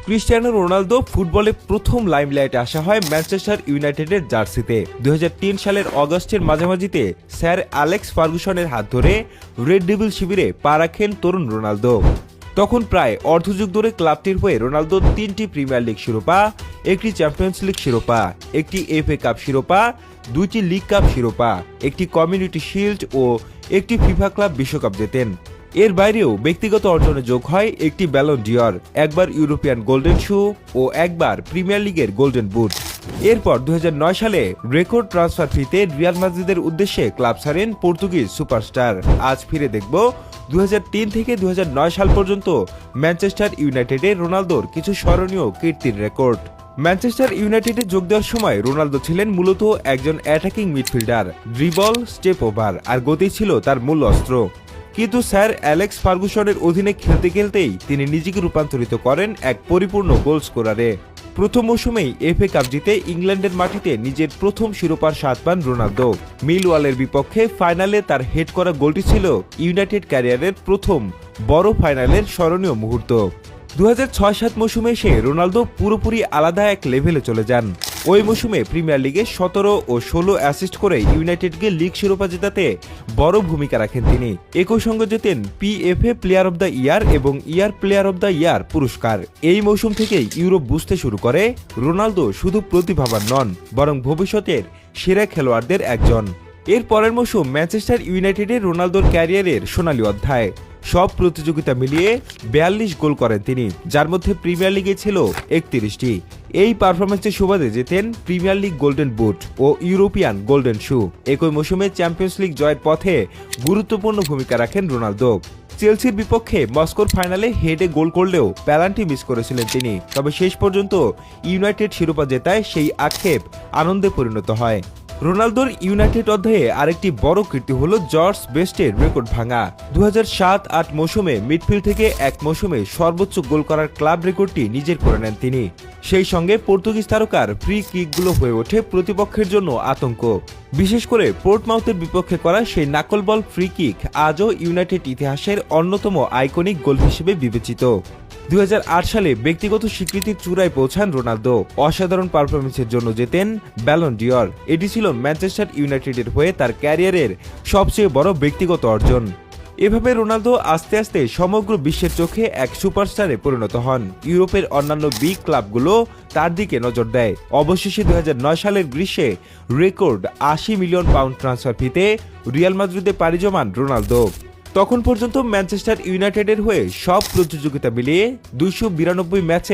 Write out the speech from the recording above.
Cristiano Ronaldo ফুটবলে প্রথম লাইমলাইটে আসা হয় ম্যানচেস্টার ইউনাইটেডের জার্সিতে। 2003 সালের অগস্টের মাঝামাঝিতে স্যার অ্যালেক্স ফার্গুসনের হাত ধরে রেড ডেভিল শিবিরে পা রাখেন তরুণ রোনালদো। তখন প্রায় অর্ধযুগ ধরে ক্লাবটির হয়ে রোনালদো 3টি প্রিমিয়ার লিগ শিরোপা, একটি চ্যাম্পিয়ন্স লিগ শিরোপা, একটি এফএ কাপ শিরোপা, 2টি লিগ কাপ শিরোপা, একটি কমিউনিটি শিল্ড ও একটি ফিফা ক্লাব বিশ্বকাপ জেতেন। এর বাইরেও ব্যক্তিগত অর্জনে যোগ হয় একটি ব্যালন ডিওর, একবার ইউরোপিয়ান গোল্ডেন শু ও একবার প্রিমিয়ার লিগের গোল্ডেন বুট। এরপর 2009 সালে রেকর্ড ট্রান্সফার ফিতে রিয়াল মাদ্রিদের উদ্দেশ্যে ক্লাব ছাড়েন পর্তুগিজ সুপারস্টার। আজ ফিরে দেখব 2003 থেকে 2009 সাল পর্যন্ত ম্যানচেস্টার ইউনাইটেডে রোনালদোর কিছু স্মরণীয় কীর্তির রেকর্ড। ম্যানচেস্টার ইউনাইটেডে যোগ দেওয়ার সময় রোনালদো ছিলেন মূলত একজন attacking midfielder. Dribble, step over আর গতি ছিল তার মূল অস্ত্র। কিন্তু স্যার অ্যালেক্স ফার্গুসনের অধীনে খেলতে খেলতেই তিনি নিজেকে রূপান্তরিত করেন এক পরিপূর্ণ গোল স্কোরারে। প্রথম মৌসুমেই এফএ কাপ জিতে ইংল্যান্ডের মাটিতে নিজের প্রথম শিরোপার স্বাদ পান রোনালদো। মিলওয়ালের বিপক্ষে ফাইনালে তার হেড করা গোলটি ছিল ইউনাইটেড ক্যারিয়ারের প্রথম বড় ফাইনালের স্মরণীয় মুহূর্ত। 2006-07 মৌসুমে এসে রোনালদো পুরোপুরি আলাদা এক লেভেলে চলে যান। ওই মৌসুমে প্রিমিয়ার লিগে 17 ও 16 অ্যাসিস্ট করে ইউনাইটেডকে লিগ শিরোপা জেতাতে বড় ভূমিকা রাখেন তিনি। একই সঙ্গে জেতেন PFA player of the year এবং year player of the year পুরস্কার। এই মৌসুম থেকেই ইউরোপ বুঝতে শুরু করে রোনালদো শুধু প্রতিভাবান নন, বরং ভবিষ্যতের সেরা খেলোয়াড়দের একজন। এর পরের মৌসুম ম্যানচেস্টার ইউনাইটেডের রোনালদোর ক্যারিয়ারের সোনালী অধ্যায়। সব প্রতিযোগিতা মিলিয়ে 42 গোল করেন তিনি, যার মধ্যে প্রিমিয়ার লিগে ছিল 31টি। এই পারফরমেন্সের সুবাদে জেতেন প্রিমিয়ার লিগ গোল্ডেন বুট ও ইউরোপিয়ান গোল্ডেন শু। একই মৌসুমে চ্যাম্পিয়ন্স লিগ জয়ের পথে গুরুত্বপূর্ণ ভূমিকা রাখেন রোনালদো। চেলসির বিপক্ষে মস্কোর ফাইনালে হেডে গোল করলেও পেনাল্টি মিস করেছিলেন তিনি, তবে শেষ পর্যন্ত ইউনাইটেড শিরোপা জেতায় সেই আক্ষেপ আনন্দে পরিণত হয়। রোনালদোর ইউনাইটেড অধ্যায়ে আরেকটি বড় কীর্তি হল জর্জ বেস্টের রেকর্ড ভাঙা। 2007-08 মৌসুমে মিডফিল্ড থেকে এক মৌসুমে সর্বোচ্চ গোল করার ক্লাব রেকর্ডটি নিজের করে নেন তিনি। সেই সঙ্গে পর্তুগিজ তারকার ফ্রি কিকগুলো হয়ে ওঠে প্রতিপক্ষের জন্য আতঙ্ক। বিশেষ করে পোর্টমাউথের বিপক্ষে করা সেই নাকল বল ফ্রি কিক আজও ইউনাইটেড ইতিহাসের অন্যতম আইকনিক গোল হিসেবে বিবেচিত। 2008 সালে ব্যক্তিগত স্বীকৃতির চূড়ায় পৌঁছান রোনালদো। অসাধারণ পারফরমেন্সের জন্য জেতেন ব্যালন ডিওর। এটি ছিল ম্যানচেস্টার ইউনাইটেডের হয়ে তার ক্যারিয়ারের সবচেয়ে বড় ব্যক্তিগত অর্জন। এভাবে রোনালদো আস্তে আস্তে সমগ্র বিশ্বের চোখে এক সুপারস্টারে পরিণত হন। ইউরোপের অন্যান্য বিগ ক্লাবগুলো তার দিকে নজর দেয়। অবশেষে 2009 সালের গ্রীষ্মে রেকর্ড 80 মিলিয়ন পাউন্ড ট্রান্সফার ফিতে রিয়াল মাদ্রিদে পাড়ি জমান রোনালদো। তখন পর্যন্ত ম্যানচেস্টার ইউনাইটেডের হয়ে সব প্রতিযোগিতা মিলিয়ে 292 ম্যাচে